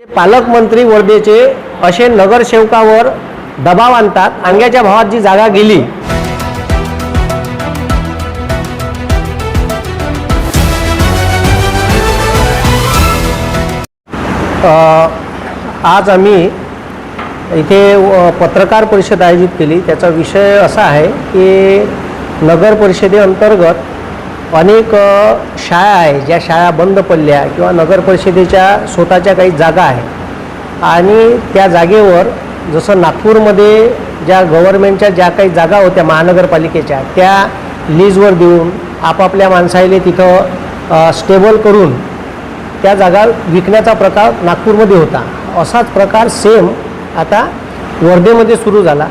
पालकमंत्री वर्धेचे असे नगरसेवकावर दबाव आणतात। अंग्याच्या भावात जी जागा गेली आज आम्ही इथे पत्रकार परिषद आयोजित केली। त्याचा विषय असा आहे की नगर परिषदेअंतर्गत अनेक शाळा आहे, ज्या शाळा बंद पडल्या किंवा नगर परिषदेच्या स्वतःच्या काही जागा आहे आणि त्या जागेवर जसं नागपूरमध्ये ज्या गव्हर्नमेंटच्या ज्या काही जागा होत्या महानगरपालिकेच्या त्या लीजवर देऊन आपापल्या माणसाईले तिथं स्टेबल करून त्या जागा विकण्याचा प्रकार नागपूरमध्ये होता। असाच प्रकार सेम आता वर्धेमध्ये सुरू झाला।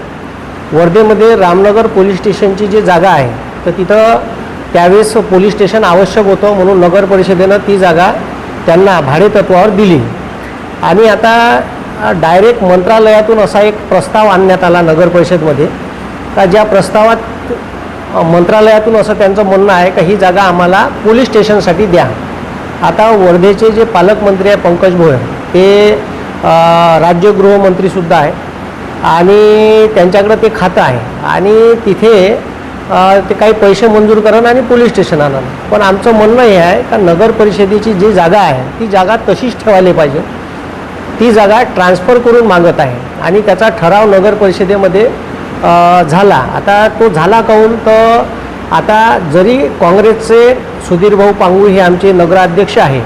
वर्धेमध्ये रामनगर पोलीस स्टेशनची जी जागा आहे तर तिथं त्यावेळेस पोलीस स्टेशन आवश्यक होतं म्हणून नगर परिषदेनं ती जागा त्यांना भाडेतत्वावर दिली आणि आता डायरेक्ट मंत्रालयातून असा एक प्रस्ताव आणण्यात आला नगर परिषदमध्ये का ज्या प्रस्तावात मंत्रालयातून असं त्यांचं म्हणणं आहे का ही जागा आम्हाला पोलीस स्टेशनसाठी द्या। आता वर्धेचे जे पालकमंत्री आहे पंकज भोयर ते राज्य गृहमंत्रीसुद्धा आहे आणि त्यांच्याकडं ते खातं आहे आणि तिथे ते काही पैसे मंजूर करणं आणि पोलीस स्टेशन आणणं। पण आमचं म्हणणं हे आहे का नगर परिषदेची जी जागा आहे ती जागा तशीच ठेवायला पाहिजे। ती जागा ट्रान्सफर करून मागत आहे आणि त्याचा ठराव नगर परिषदेमध्ये झाला। आता तो झाला काहून तर आता जरी काँग्रेसचे सुधीर भाऊ पांगू हे आमचे नगराध्यक्ष आहे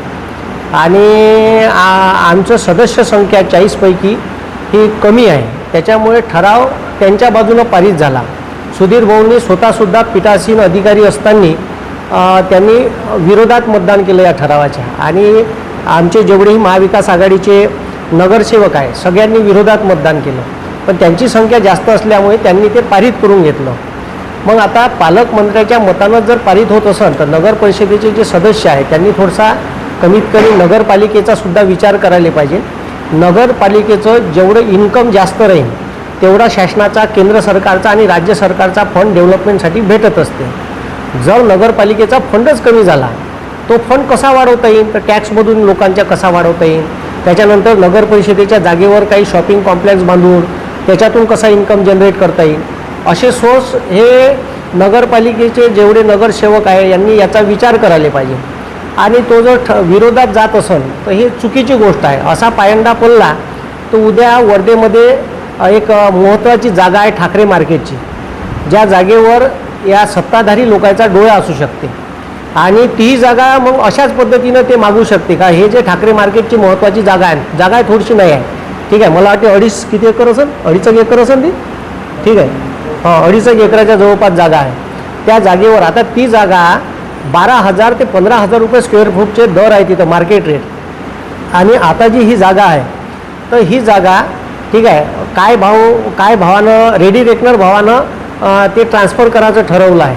आणि आमचं सदस्य संख्या 40 पैकी ही कमी आहे, त्याच्यामुळे ठराव त्यांच्या बाजूनं पारित झाला। सुधीर भाऊंनी स्वतःसुद्धा पीठासीन अधिकारी असताना त्यांनी विरोधात मतदान केलं या ठरावाच्या आणि आमचे जेवढेही महाविकास आघाडीचे नगरसेवक आहे सगळ्यांनी विरोधात मतदान केलं, पण त्यांची संख्या जास्त असल्यामुळे त्यांनी ते पारित करून घेतलं। मग आता पालकमंत्र्याच्या मतानं जर पारित होत असेल तर नगर परिषदेचे जे सदस्य आहेत त्यांनी थोडासा कमीत कमी नगरपालिकेचा सुद्धा विचार करायला पाहिजे। नगरपालिकेचं जेवढं इन्कम जास्त राहील तेवढा शासनाचा, केंद्र सरकारचा आणि राज्य सरकारचा फंड डेव्हलपमेंटसाठी भेटत असते। जर नगरपालिकेचा फंडच कमी झाला तो फंड कसा वाढवता येईल तर टॅक्समधून लोकांच्या कसा वाढवता येईल, त्याच्यानंतर नगर परिषदेच्या जागेवर काही शॉपिंग कॉम्प्लेक्स बांधून त्याच्यातून कसा इन्कम जनरेट करता येईल, असे सोर्स हे नगरपालिकेचे जेवढे नगरसेवक आहे यांनी याचा विचार करायला पाहिजे। आणि तो जर विरोधात जात असेल तर ही चुकीची गोष्ट आहे। असा पायंडा पडला तर उद्या वर्धेमध्ये एक महत्त्वाची जागा आहे ठाकरे मार्केटची, ज्या जागेवर या सत्ताधारी लोकांचा डोळा असू शकते आणि ती जागा मग अशाच पद्धतीनं ते मागू शकते का हे जे ठाकरे मार्केटची महत्त्वाची जागा आहे, जागा आहे थोडीशी नाही आहे, ठीक आहे, मला वाटते 2.5 किती एकर असेल, 2.5 एकर असेल ती, ठीक आहे, 2.5 एकराच्या जवळपास जागा आहे। त्या जागेवर आता ती जागा 12,000 ते 15,000 रुपये स्क्वेअर फूटचे दर आहे तिथं मार्केट रेट। आणि आता जी ही जागा आहे तर ही जागा ठीक आहे काय भावानं रेडी रेकनर भावानं ते ट्रान्सफर करायचं ठरवलं आहे।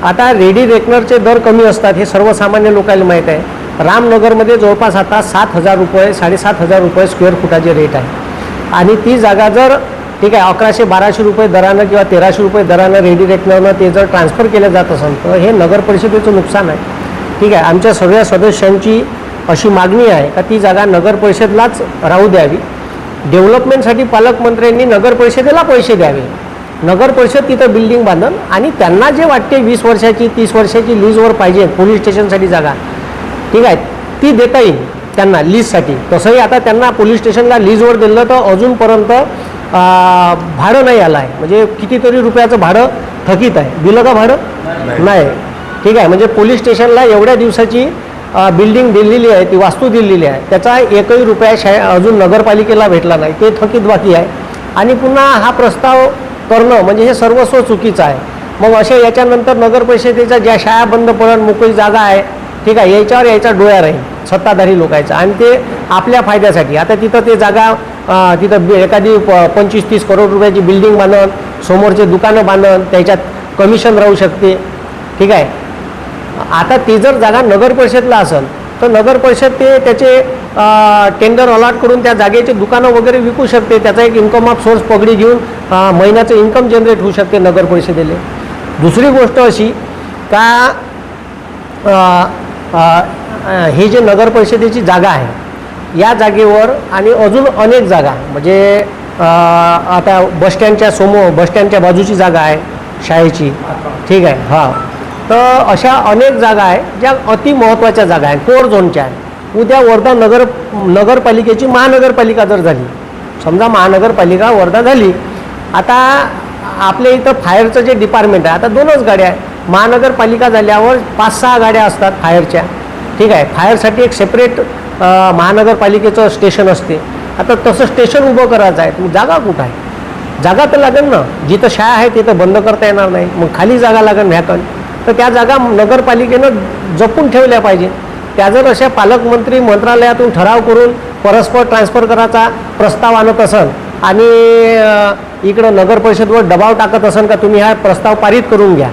आता रेडी रेकनरचे दर कमी असतात हे सर्वसामान्य लोकांना माहीत आहे। रामनगरमध्ये जवळपास आता 7,000 रुपये 7,500 रुपये स्क्वेअर फुटाचे रेट आहे आणि ती जागा जर ठीक आहे 1100-1200 रुपये दरानं किंवा 1300 रुपये दरानं रेडी रेकनरनं ते जर ट्रान्सफर केलं जात असेल तर हे नगर परिषदेचं नुकसान आहे। ठीक आहे, आमच्या सगळ्या सदस्यांची अशी मागणी आहे का ती जागा नगर परिषदेलाच राहू द्यावी। डेव्हलपमेंटसाठी पालकमंत्र्यांनी नगर परिषदेला पैसे द्यावे, नगर परिषद तिथं बिल्डिंग बांधन आणि त्यांना जे वाटते 20 वर्षाची 30 वर्षाची लीजवर पाहिजे पोलीस स्टेशनसाठी जागा, ठीक आहे, ती देता येईल त्यांना लीजसाठी। तसंही आता त्यांना पोलीस स्टेशनला लीजवर दिलं तर अजूनपर्यंत भाडं नाही आलं आहे, म्हणजे कितीतरी रुपयाचं भाडं थकीत आहे। दिलं का भाडं नाही, ठीक आहे, म्हणजे पोलीस स्टेशनला एवढ्या दिवसाची बिल्डिंग दिलेली आहे, ती वास्तू दिलेली आहे, त्याचा 1ही रुपया अजून नगरपालिकेला भेटला नाही, ते थकीत बाकी आहे आणि पुन्हा हा प्रस्ताव करणं म्हणजे हे सर्वस्व चुकीचं आहे। मग अशा याच्यानंतर नगर परिषदेच्या ज्या शाळा बंद पडून मोकळी जागा आहे ठीक आहे याच्यावर यायचा डोळा राहील सत्ताधारी लोकांचा आणि ते आपल्या फायद्यासाठी। आता तिथं ते जागा तिथं एखादी 25-30 करोड रुपयाची बिल्डिंग बांधून समोरचे दुकानं बांधून त्याच्यात कमिशन राहू शकते, ठीक आहे। आता ती जर जागा नगर परिषदला असेल तर नगर परिषद ते त्याचे टेंडर अलॉट करून त्या जागेचे दुकानं वगैरे विकू शकते, त्याचा एक इन्कम ऑफ सोर्स पगडी घेऊन महिन्याचं इन्कम जनरेट होऊ शकते नगर परिषदेला। दुसरी गोष्ट अशी का हे जे नगर परिषदेची जागा आहे या जागेवर आणि अजून अनेक जागा म्हणजे आता बसस्टँडच्या बाजूची जागा आहे शाळेची, ठीक आहे, हां. तर अशा अनेक जागा आहे ज्या अति महत्त्वाच्या जागा आहे, कोर झोनच्या आहे. उद्या वर्धा नगरपालिकेची महानगरपालिका जर झाली, समजा महानगरपालिका वर्धा झाली, आता आपल्या इथं फायरचं जे डिपार्टमेंट आहे, आता 2च गाड्या आहे. महानगरपालिका झाल्यावर 5-6 गाड्या असतात फायरच्या, ठीक आहे. फायरसाठी एक सेपरेट महानगरपालिकेचं स्टेशन असते. आता तसं स्टेशन उभं करायचं आहे, तुम्ही जागा कुठं आहे? जागा तर लागेल ना. जिथं शाळा आहे तिथं बंद करता येणार नाही, मग खाली जागा लागेल व्हॅकन. तर त्या जागा नगरपालिकेनं जपून ठेवल्या पाहिजे. त्या जर अशा पालकमंत्री मंत्रालयातून ठराव करून परस्पर ट्रान्सफर करायचा प्रस्ताव आणत असेल आणि इकडं नगर परिषदवर दबाव टाकत असेल का तुम्ही हा प्रस्ताव पारित करून घ्या,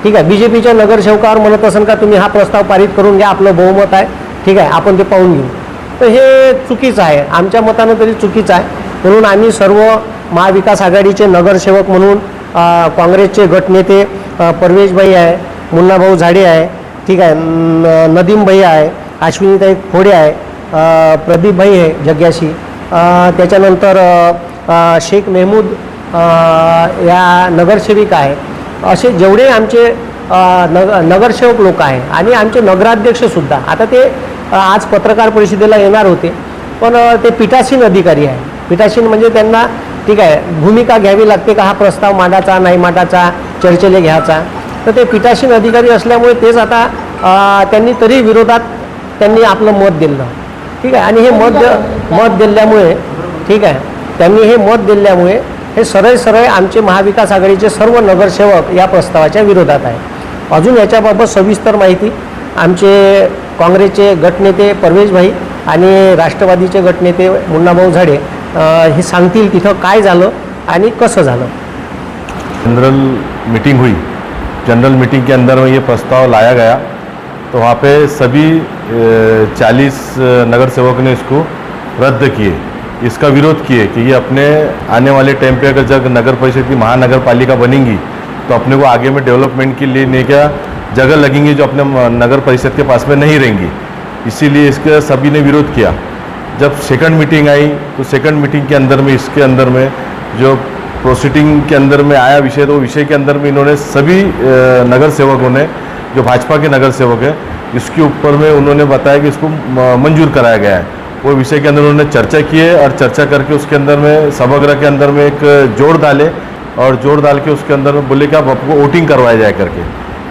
ठीक आहे. BJPच्या नगरसेवकावर म्हणत असेल का तुम्ही हा प्रस्ताव पारित करून घ्या, आपलं बहुमत आहे, ठीक आहे, आपण ते पाहून घेऊ. तर हे चुकीचं आहे, आमच्या मतानं तरी चुकीचं आहे. म्हणून आम्ही सर्व महाविकास आघाडीचे नगरसेवक म्हणून काँग्रेसचे गटनेते परवेशभाई आहे, मुन्नाभाऊ झाडे आहे, ठीक आहे, नदीमभाई आहे, अश्विनीताई खोडे आहे, प्रदीपभाई आहे जग्याशी, त्याच्यानंतर शेख मेहमूद या नगरसेविका आहे. असे जेवढे आमचे नगरसेवक लोक आहे आणि आमचे नगराध्यक्षसुद्धा. आता ते आज पत्रकार परिषदेला येणार होते, पण ते पीठासीन अधिकारी आहे. पीठासीन म्हणजे त्यांना, ठीक आहे, भूमिका घ्यावी लागते का हा प्रस्ताव मांडायचा नाही मांडायचा, चर्चेला घ्यायचा. तर ते पीठासीन अधिकारी असल्यामुळे तेच आता त्यांनी तरी विरोधात त्यांनी आपलं मत दिलं, ठीक आहे. आणि हे मत दिल्यामुळे, ठीक आहे, त्यांनी हे मत दिल्यामुळे हे सरळ आमचे महाविकास आघाडीचे सर्व नगरसेवक या प्रस्तावाच्या विरोधात आहे. अजून याच्याबाबत सविस्तर माहिती आमचे काँग्रेसचे गटनेते परवेशभाई आणि राष्ट्रवादीचे गटनेते मुन्नाभाऊ झाडे हे सांगतील तिथं काय झालं आणि कसं झालं. जनरल मीटिंग हुई, जनरल मीटिंग के अंदर में ये प्रस्ताव लाया गया, तो वहाँ पे सभी 40 नगर सेवक ने इसको रद्द किए, इसका विरोध किए कि ये अपने आने वाले टाइम पे अगर जब नगर परिषद की महानगर पालिका बनेंगी तो अपने को आगे में डेवलपमेंट के लिए नहीं क्या जगह लगेंगी जो अपने नगर परिषद के पास में नहीं रहेंगी, इसीलिए इसका सभी ने विरोध किया. जब सेकंड मीटिंग आई तो सेकंड मीटिंग के अंदर में इसके अंदर में जो प्रोसीडिंग के अंदर में आया विषय, तो विषय के अंदर में इन्होंने सभी नगर सेवकों ने, जो भाजपा के नगर सेवक हैं, इसके ऊपर में उन्होंने बताया कि इसको मंजूर कराया गया है. वो विषय के अंदर उन्होंने चर्चा की है और चर्चा करके उसके अंदर में सभागृह के अंदर में एक जोड़ डाले और जोड़ डाल के उसके अंदर में बोले कि आप आपको वोटिंग करवाया जाए करके.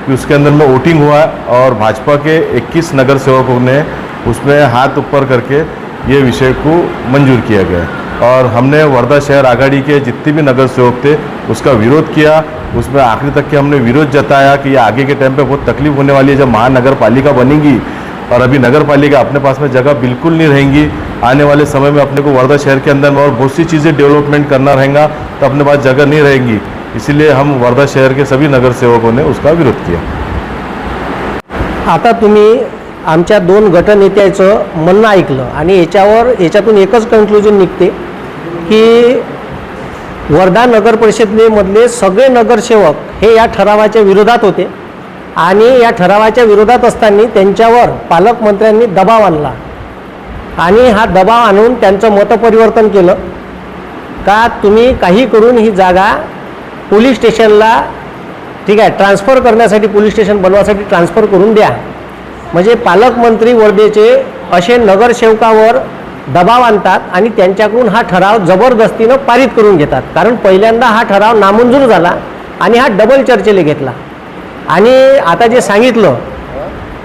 कि उसके अंदर में वोटिंग हुआ और भाजपा के 21 नगर सेवकों ने उसमें हाथ ऊपर करके ये विषय को मंजूर किया गया. और हमने वर्धा शहर आघाड़ी के जितने भी नगर सेवक थे उसका विरोध किया. उसमें आखिरी तक के हमने विरोध जताया कि ये आगे के टाइम पे बहुत तकलीफ होने वाली है जब महानगर पालिका बनेगी और अभी नगर पालिका अपने पास में जगह बिल्कुल नहीं रहेंगी. आने वाले समय में अपने को वर्धा शहर के अंदर में और बहुत सी चीज़ें डेवलपमेंट करना रहेगा तो अपने पास जगह नहीं रहेंगी. इसीलिए हम वर्धा शहर के सभी नगर सेवकों ने उसका विरोध किया. आता तुम्ही आमच्या 2 गटनेत्याचं म्हणणं ऐकलं आणि याच्यातून एकच कन्क्लुजन निघते की वर्धा नगर परिषदेमधले सगळे नगरसेवक हे या ठरावाच्या विरोधात होते आणि या ठरावाच्या विरोधात असताना त्यांच्यावर पालकमंत्र्यांनी दबाव आणला आणि हा दबाव आणून त्यांचं मतपरिवर्तन केलं का तुम्ही काही करून ही जागा पोलीस स्टेशनला, ठीक आहे, ट्रान्सफर करण्यासाठी, पोलीस स्टेशन बनवासाठी ट्रान्सफर करून द्या. म्हणजे पालकमंत्री वर्धेचे असे नगरसेवकावर दबाव आणतात आणि त्यांच्याकडून हा ठराव जबरदस्तीनं पारित करून घेतात. कारण पहिल्यांदा हा ठराव नामंजूर झाला आणि हा डबल चर्चेला घेतला. आणि आता जे सांगितलं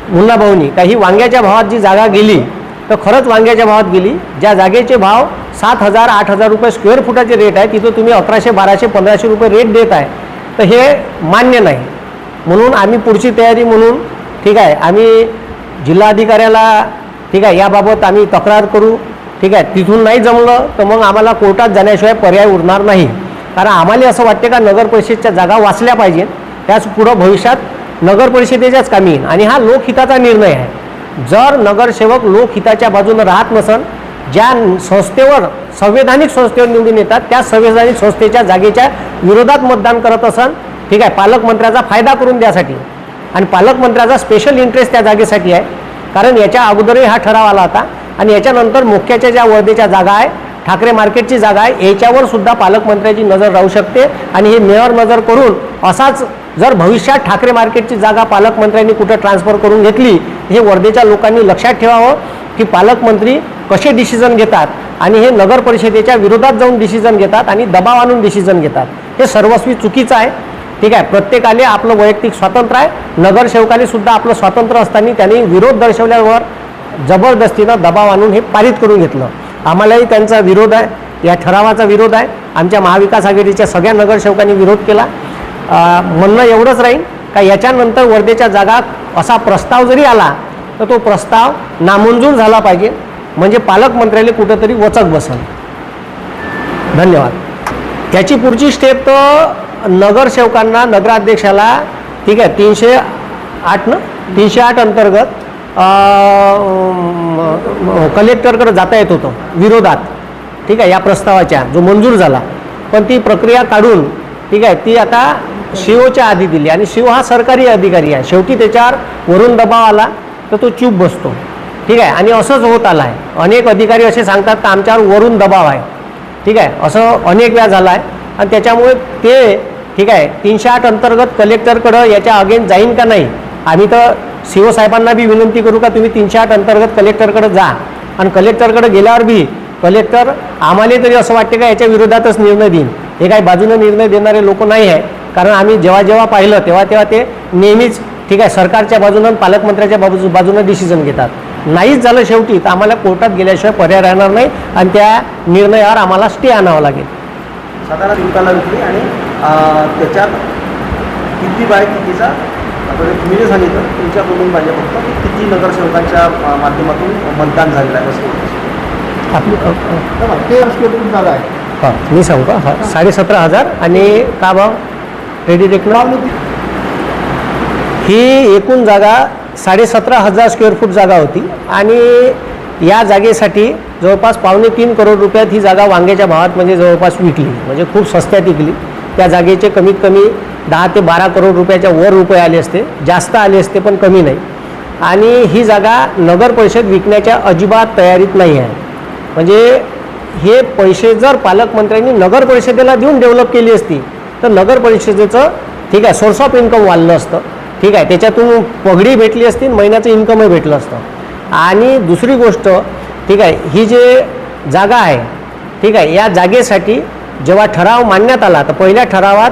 मुन्नाभाऊनी, काही वांग्याच्या भावात जी जागा गेली तर खरंच वांग्याच्या भावात गेली. ज्या जागेचे भाव 7,000 8,000 रुपये स्क्वेअर फुटाचे रेट आहे तिथं तुम्ही 1100 1200 1500 रुपये रेट देत आहे, तर हे मान्य नाही. म्हणून आम्ही पुढची तयारी म्हणून, ठीक आहे, आम्ही जिल्हाधिकाऱ्याला, ठीक आहे, याबाबत आम्ही तक्रार करू. ठीक आहे, तिथून नाही जमलं तर मग आम्हाला कोर्टात जाण्याशिवाय पर्याय उरणार नाही. कारण आम्हाला असं वाटते का नगर परिषदेच्या जागा वाचल्या पाहिजेत, त्याच पुढं भविष्यात नगर परिषदेच्याच कामी येईल. आणि हा लोकहिताचा निर्णय आहे. जर नगरसेवक लोकहिताच्या बाजूने राहत नसन, ज्या संस्थेवर, संवैधानिक संस्थेवर निवडून येतात त्या संवैधानिक संस्थेच्या जागेच्या विरोधात मतदान करत असन, ठीक आहे, पालकमंत्र्याचा फायदा करून द्यासाठी, आणि पालकमंत्र्याचा स्पेशल इंटरेस्ट त्या जागेसाठी आहे. कारण याच्या अगोदरही हा ठराव आला होता आणि याच्यानंतर मुख्याच्या ज्या वर्धेच्या जागा आहे, ठाकरे मार्केटची जागा आहे, याच्यावर सुद्धा पालकमंत्र्याची नजर राहू शकते आणि हे मेयर नजर करून असाच जर भविष्यात ठाकरे मार्केटची जागा पालकमंत्र्यांनी कुठं ट्रान्सफर करून घेतली, हे वर्धेच्या लोकांनी लक्षात ठेवावं की पालकमंत्री कसे डिसिजन घेतात आणि हे नगर परिषदेच्या विरोधात जाऊन डिसिजन घेतात आणि दबाव आणून डिसिजन घेतात. हे सर्वस्वी चुकीचं आहे. ठीक आहे, प्रत्येकाले आपलं वैयक्तिक स्वातंत्र्य आहे. नगरसेवकाने सुद्धा आपलं स्वातंत्र्य असताना त्यांनी विरोध दर्शवल्यावर जबरदस्तीनं दबाव आणून हे पारित करून घेतलं. आम्हालाही त्यांचा विरोध आहे, या ठरावाचा विरोध आहे. आमच्या महाविकास आघाडीच्या सगळ्या नगरसेवकांनी विरोध केला. म्हणणं एवढंच राहील का याच्यानंतर वर्धेच्या जागा असा प्रस्ताव जरी आला तर तो प्रस्ताव नामंजूर झाला पाहिजे, म्हणजे पालकमंत्र्याला कुठंतरी वचक बसल. धन्यवाद. त्याची पुढची स्टेप तर नगरसेवकांना, नगराध्यक्षाला, ठीक आहे, 308 अंतर्गत कलेक्टरकडे जाता येत होतं विरोधात. ठीक आहे, या प्रस्तावाच्या जो मंजूर झाला, पण ती प्रक्रिया काढून, ठीक आहे, ती आता शिवच्या आधी दिली आणि शिव हा सरकारी अधिकारी आहे. शेवटी त्याच्यावर वरून दबाव आला तर तो चूप बसतो. ठीक आहे, आणि असंच होत आलं आहे. अनेक अधिकारी असे सांगतात का आमच्यावर वरून दबाव आहे. ठीक आहे, असं अनेक वेळा झालं आहे आणि त्याच्यामुळे ते, ठीक आहे, 308 अंतर्गत कलेक्टरकडं याच्या अगेन्स्ट जाईन का नाही. आम्ही तर सीओ साहेबांना बी विनंती करू का तुम्ही 308 अंतर्गत कलेक्टरकडे जा, आणि कलेक्टरकडे गेल्यावर बी कलेक्टर आम्हाला तरी असं वाटते का याच्या विरोधातच निर्णय देईन. हे काही बाजूने निर्णय देणारे लोक नाही आहे, कारण आम्ही जेव्हा जेव्हा पाहिलं तेव्हा ते नेहमीच, ठीक आहे, सरकारच्या बाजूनं, पालकमंत्र्याच्या बाजूनं डिसिजन घेतात. नाहीच झालं शेवटी तर आम्हाला कोर्टात गेल्याशिवाय पर्याय राहणार नाही आणि त्या निर्णयावर आम्हाला स्टे आणावा लागेल. साधारण दिवसाला विकली आणि त्याच्यात किती बाय कितीचा तुम्ही जे सांगितलं तुमच्याकडून पाहिजे फक्त किती नगरसेवकांच्या माध्यमातून मतदान झालेलं आहे असं आपली ते स्टेटून झालं आहे. हां, मी सांगू का? हां, 17,500 आणि का भाव रेडी रेकनर. ही एकूण जागा 17,500 स्क्वेअर फूट जागा होती आणि या जागेसाठी जवळपास 2.25 करोड रुपयात ही जागा वांग्याच्या भावात म्हणजे जवळपास विकली, म्हणजे खूप सस्त्यात विकली. त्या जागेचे कमीत कमी 10 ते 12 करोड रुपयाच्या वर रुपये आले असते, जास्त आले असते पण कमी नाही. आणि ही जागा नगर परिषद विकण्याच्या अजिबात तयारीत नाही आहे. म्हणजे हे पैसे जर पालकमंत्र्यांनी नगर परिषदेला देऊन डेव्हलप केली असती तर नगर परिषदेचं, ठीक आहे, सोर्स ऑफ इन्कम वाढलं असतं. ठीक आहे, त्याच्यातून पगडी भेटली असती, महिन्याचं इन्कमही भेटलं असतं. आणि दुसरी गोष्ट, ठीक आहे, ही जे जागा आहे, ठीक आहे, या जागेसाठी जेव्हा ठराव मांडण्यात आला तर पहिल्या ठरावात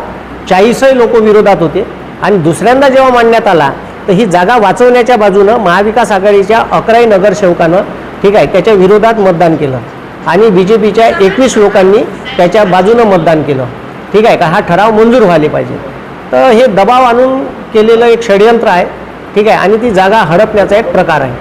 40 लोक विरोधात होते आणि दुसऱ्यांदा जेव्हा मांडण्यात आला तर ही जागा वाचवण्याच्या बाजूनं महाविकास आघाडीच्या 11 नगरसेवकानं, ठीक आहे, त्याच्या विरोधात मतदान केलं आणि BJPच्या 21 लोकांनी त्याच्या बाजूनं मतदान केलं. ठीक आहे का, हा ठराव मंजूर व्हायला पाहिजे. तर हे दबाव आणून केलेलं एक षडयंत्र आहे. ठीक आहे, आणि ती जागा हडपण्याचा एक प्रकार आहे.